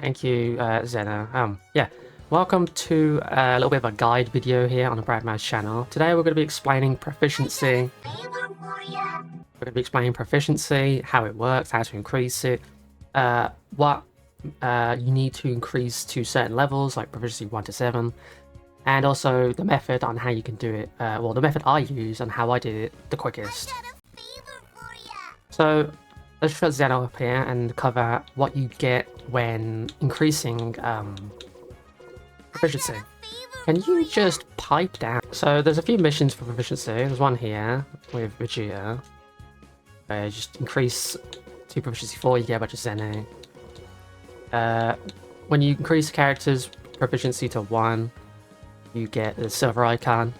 Thank you, Zena. Yeah, welcome to a little bit of a guide video here on the Bradman's channel. Today we're going to be explaining proficiency. How it works, how to increase it, what you need to increase to certain levels, like proficiency 1 to 7, and also the method on how you can do it. Well, the method I use and how I did it the quickest. So let's shut Zeno up here and cover what you get when increasing proficiency. Can you just pipe down? So there's a few missions for proficiency. There's one here with Vegeta. Just increase to proficiency 4, you get a bunch of Zeno. When you increase characters' proficiency to 1, you get the silver icon.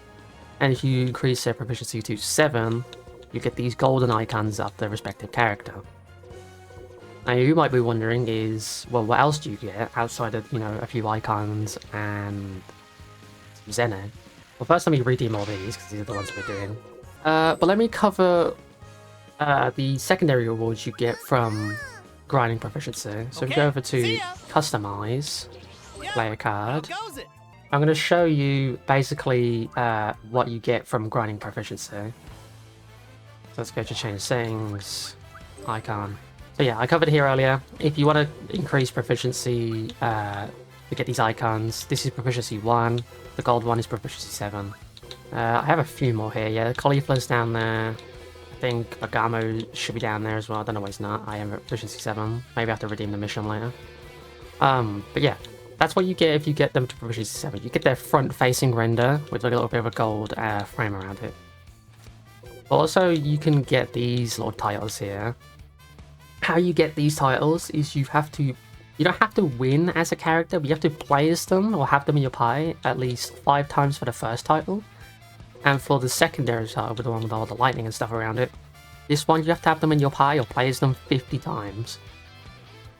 And if you increase their proficiency to 7, you get these golden icons of the respective character. Now you might be wondering is, well, what else do you get outside of, a few icons and some Zeno? Well, first let me redeem all these, because these are the ones we're doing. But let me cover the secondary rewards you get from grinding proficiency. So if you go over to Customize, Player Card, I'm going to show you basically what you get from grinding proficiency. So let's go to Change Settings, Icon. So yeah, I covered here earlier. If you want to increase proficiency to get these icons, this is proficiency 1, the gold one is proficiency 7. I have a few more here, yeah, Cauliflower's down there. I think Agamo should be down there as well, I don't know why it's not. I am at proficiency 7, maybe I have to redeem the mission later. But yeah, that's what you get if you get them to proficiency 7. You get their front-facing render with like a little bit of a gold frame around it. Also, you can get these little titles here. How you get these titles is you don't have to win as a character, but you have to play as them or have them in your pie at least 5 times for the first title. And for the secondary title, with the one with all the lightning and stuff around it, this one you have to have them in your pie or play as them 50 times.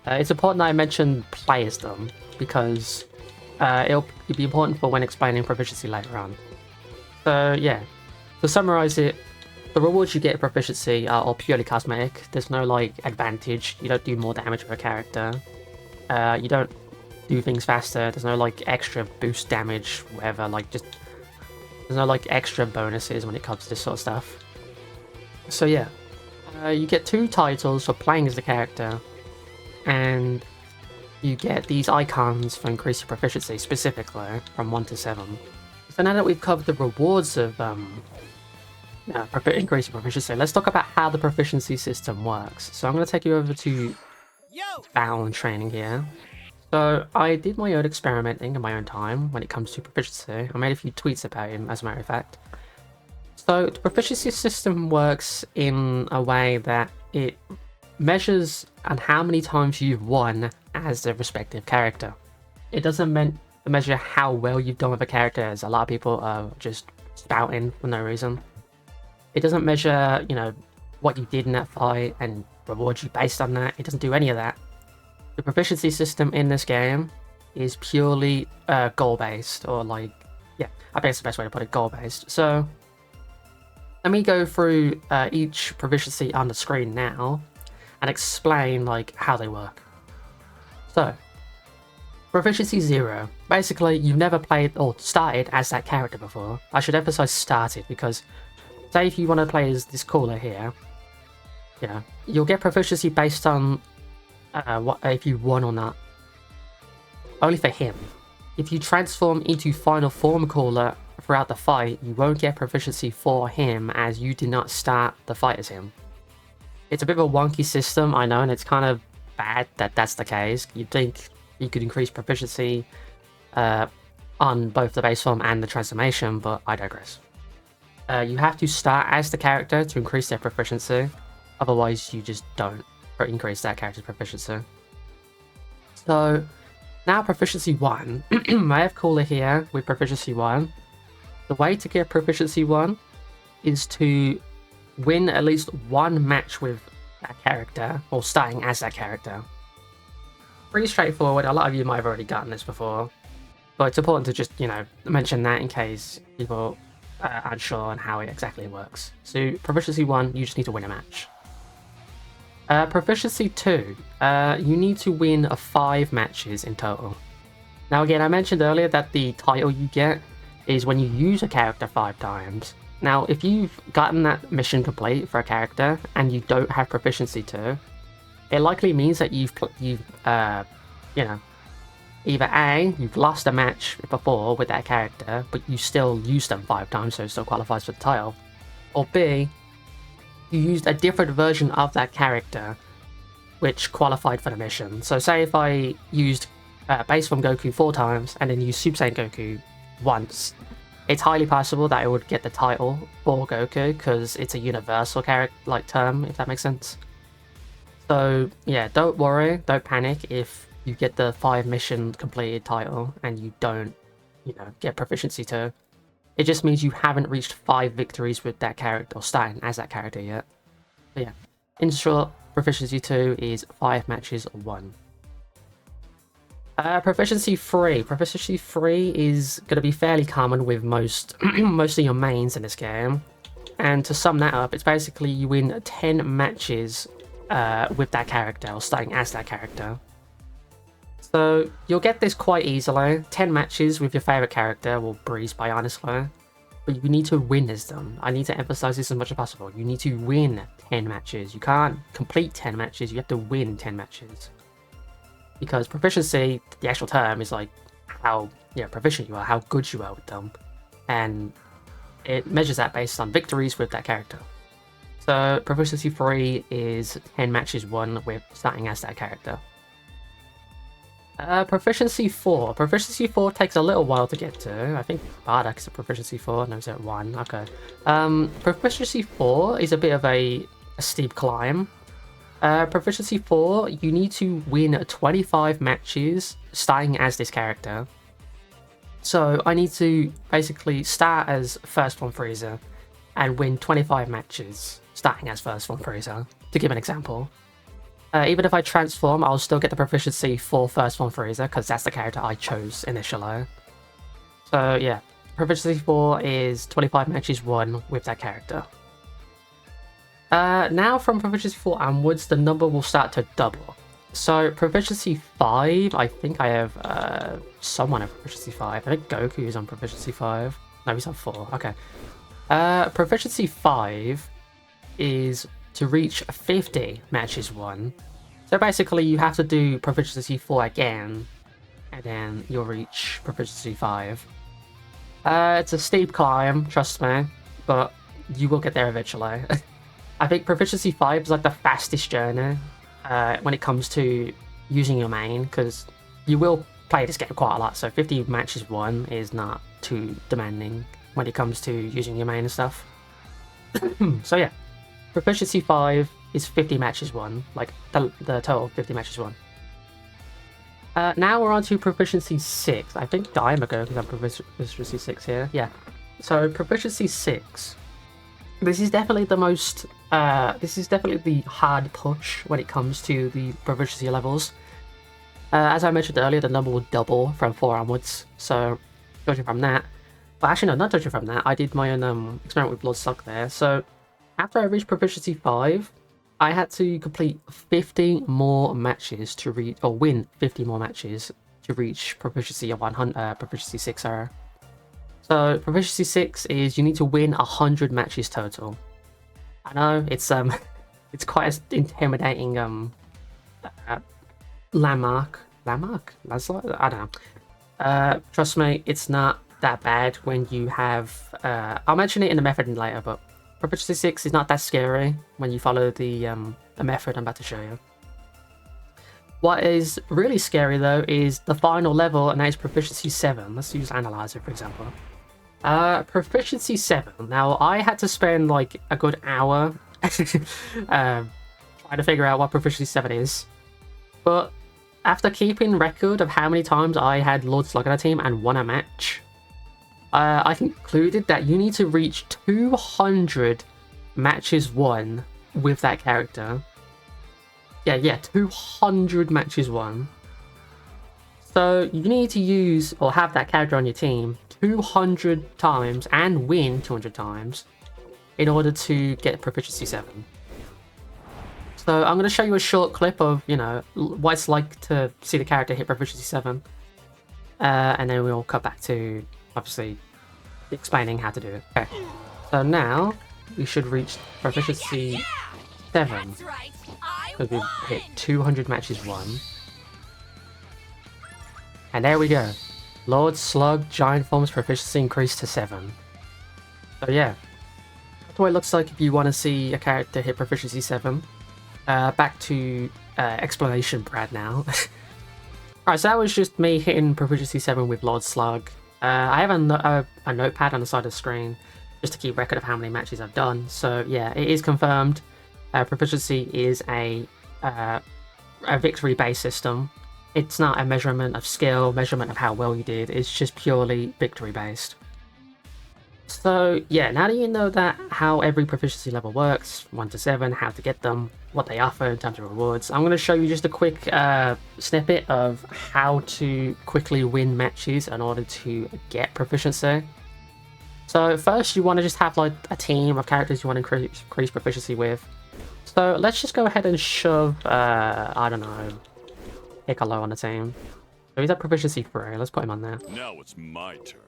It's important that I mention play as them, because it'll be important for when explaining proficiency later on. So yeah, to summarize it, the rewards you get at proficiency are all purely cosmetic. There's no like advantage. You don't do more damage with a character. You don't do things faster. There's no like extra boost damage, whatever. There's no like extra bonuses when it comes to this sort of stuff. So yeah, you get 2 titles for playing as the character, and you get these icons for increasing proficiency, specifically from 1 to 7. So now that we've covered the rewards of increasing proficiency, let's talk about how the proficiency system works. So I'm going to take you over to Bound Training here. So I did my own experimenting in my own time when it comes to proficiency. I made a few tweets about him, as a matter of fact. So the proficiency system works in a way that it measures on how many times you've won as the respective character. It doesn't measure how well you've done with a character, as a lot of people are just spouting for no reason. It doesn't measure, what you did in that fight and reward you based on that. It doesn't do any of that. The proficiency system in this game is purely goal-based, or I think it's the best way to put it, goal-based. So let me go through each proficiency on the screen now and explain how they work. So proficiency 0. Basically, you've never played or started as that character before. I should emphasize started, because say if you want to play as this cooler here, you'll get proficiency based on if you won or not. Only for him. If you transform into final form cooler throughout the fight, you won't get proficiency for him, as you did not start the fight as him. It's a bit of a wonky system, I know, and it's kind of bad that that's the case. You'd think you could increase proficiency on both the base form and the transformation, but I digress. You have to start as the character to increase their proficiency, otherwise you just don't increase that character's proficiency. So now proficiency 1, I have Cooler here with proficiency 1. The way to get proficiency 1 is to win at least 1 match with that character, or starting as that character. Pretty straightforward. A lot of you might have already gotten this before, but it's important to just, mention that in case people aren't sure on how it exactly works. So proficiency 1, you just need to win a match. Proficiency 2. You need to win 5 matches in total. Now again, I mentioned earlier that the title you get is when you use a character 5 times. Now, if you've gotten that mission complete for a character and you don't have proficiency 2, it likely means that you've either A, you've lost a match before with that character, but you still used them 5 times, so it still qualifies for the title. Or B, you used a different version of that character, which qualified for the mission. So say if I used base form Goku 4 times and then used Super Saiyan Goku once, it's highly possible that it would get the title for Goku, because it's a universal character term, if that makes sense. So yeah, don't worry, don't panic if you get the 5 mission completed title and you don't, get proficiency 2. It just means you haven't reached 5 victories with that character, or starting as that character yet. But yeah, in short, proficiency 2 is 5 matches won. Proficiency 3. Proficiency 3 is going to be fairly common with most of your mains in this game. And to sum that up, it's basically you win 10 matches with that character, or starting as that character. So you'll get this quite easily. 10 matches with your favorite character will breeze by, honestly. But you need to win as them. I need to emphasize this as much as possible. You need to win 10 matches. You can't complete 10 matches, you have to win 10 matches. Because proficiency, the actual term, is like how proficient you are, how good you are with them. And it measures that based on victories with that character. So proficiency 3 is 10 matches won with starting as that character. Proficiency 4. Proficiency 4 takes a little while to get to. I think Bardak's at proficiency 4. No, it's at 1. Okay. Proficiency 4 is a bit of a steep climb. Proficiency 4, you need to win 25 matches starting as this character. So I need to basically start as First Form Frieza and win 25 matches starting as First Form Frieza, to give an example. Even if I transform, I'll still get the proficiency for First Form Frieza, because that's the character I chose initially. So yeah, proficiency 4 is 25 matches won with that character. Now from proficiency 4 onwards, the number will start to double. So proficiency 5, I think I have someone at proficiency 5. I think Goku is on proficiency 5. No, he's on 4. Okay. Proficiency 5 is to reach 50 matches won. So basically you have to do proficiency 4 again, and then you'll reach proficiency 5. It's a steep climb, trust me, but you will get there eventually. I think proficiency 5 is like the fastest journey when it comes to using your main, because you will play this game quite a lot, so 50 matches won is not too demanding when it comes to using your main and stuff. So yeah, proficiency 5 is 50 matches won, like the total 50 matches won. Now we're on to proficiency 6. I think Daima is on proficiency 6 here. Yeah. So proficiency 6. This is definitely the most. This is definitely the hard push when it comes to the proficiency levels. As I mentioned earlier, the number will double from 4 onwards. So judging from that, but actually no, not judging from that, I did my own experiment with Blood Slug there. So after I reached proficiency 5, I had to complete 50 more matches to reach, or win 50 more matches to reach proficiency of 100. Proficiency 6, sorry. So proficiency 6 is you need to win 100 matches total. I know it's it's quite an intimidating landmark. Landslide? I don't know. Trust me, it's not that bad when you have. I'll mention it in the method later, but proficiency 6 is not that scary when you follow the method I'm about to show you. What is really scary though is the final level, and that is proficiency 7. Let's use Analyzer for example. Proficiency 7. Now I had to spend like a good hour trying to figure out what proficiency 7 is, but after keeping record of how many times I had Lord Slug on a team and won a match, I concluded that you need to reach 200 matches won with that character. Yeah, 200 matches won. So you need to use or have that character on your team 200 times and win 200 times in order to get proficiency 7. So I'm going to show you a short clip of, you know, what it's like to see the character hit proficiency 7. And then we'll cut back to, obviously, explaining how to do it. Okay, so now we should reach proficiency 7. Because we've hit 200 matches won. And there we go. Lord Slug Giant Form's proficiency increased to 7. So yeah, that's what it looks like if you want to see a character hit proficiency 7. Back to explanation Brad now. Alright, so that was just me hitting proficiency 7 with Lord Slug. I have a notepad on the side of the screen just to keep record of how many matches I've done. So yeah, it is confirmed. Proficiency is a victory-based system. It's not a measurement of skill, measurement of how well you did. It's just purely victory-based. So yeah, now that you know that how every proficiency level works, 1 to 7, how to get them, what they offer in terms of rewards, I'm going to show you just a quick snippet of how to quickly win matches in order to get proficiency. So first you want to just have like a team of characters you want to increase proficiency with. So let's just go ahead and shove, I don't know, Piccolo on the team. So he's at proficiency 3, let's put him on there. Now it's my turn.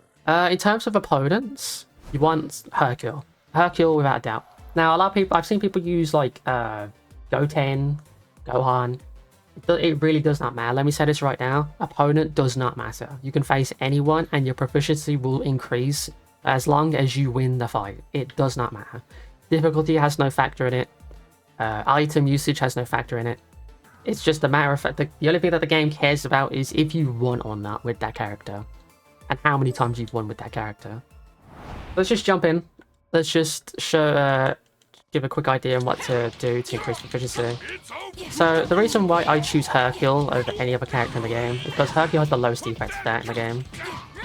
In terms of opponents, you want Hercule. Hercule without a doubt. Now a lot of people, I've seen people use like Goten, Gohan. It really does not matter. Let me say this right now. Opponent does not matter. You can face anyone and your proficiency will increase as long as you win the fight. It does not matter. Difficulty has no factor in it. Item usage has no factor in it. It's just a matter of fact. The only thing that the game cares about is if you won or not with that character. And how many times you've won with that character. Let's just jump in. Let's just give a quick idea on what to do to increase proficiency. So the reason why I choose Hercule over any other character in the game is because Hercule has the lowest defense stat in the game.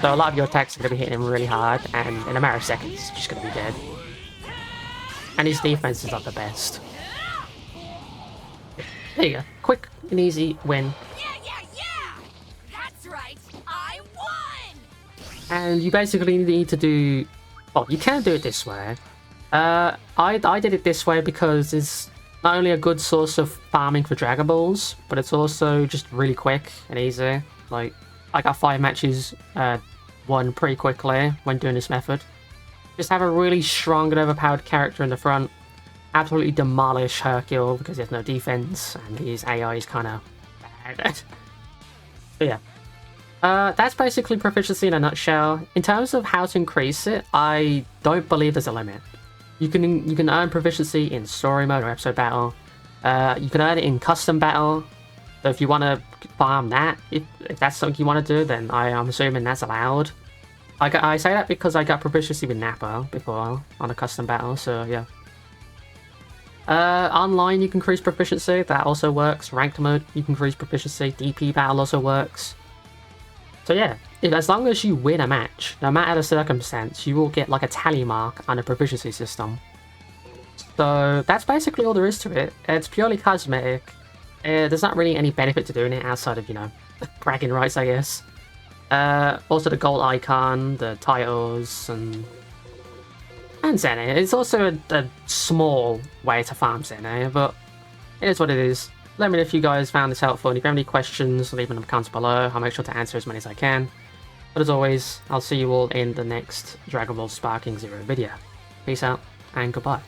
So a lot of your attacks are going to be hitting him really hard, and in a matter of seconds, he's just going to be dead. And his defense is not the best. There you go. Quick and easy win. Yeah! That's right, I won! And you basically need to do... Well, you can do it this way. I did it this way because it's not only a good source of farming for Dragon Balls, but it's also just really quick and easy. Like, I got 5 matches won pretty quickly when doing this method. Just have a really strong and overpowered character in the front. Absolutely demolish Hercule because he has no defense and his AI is kind of bad. But yeah. That's basically proficiency in a nutshell. In terms of how to increase it, I don't believe there's a limit. You can earn proficiency in story mode or episode battle. You can earn it in custom battle. So if you want to farm that, if that's something you want to do, then I'm assuming that's allowed. I say that because I got proficiency with Nappa before on a custom battle, so yeah. Online you can increase proficiency, that also works. Ranked mode you can increase proficiency. DP battle also works. So yeah, as long as you win a match, no matter the circumstance, you will get like a tally mark on the proficiency system. So that's basically all there is to it. It's purely cosmetic. There's not really any benefit to doing it outside of, you know, bragging rights, I guess. Also the gold icon, the titles, and Zene. It's also a small way to farm Zene, but it is what it is. Let me know if you guys found this helpful, and if you have any questions, leave them in the comments below. I'll make sure to answer as many as I can. But as always, I'll see you all in the next Dragon Ball Sparking Zero video. Peace out, and goodbye.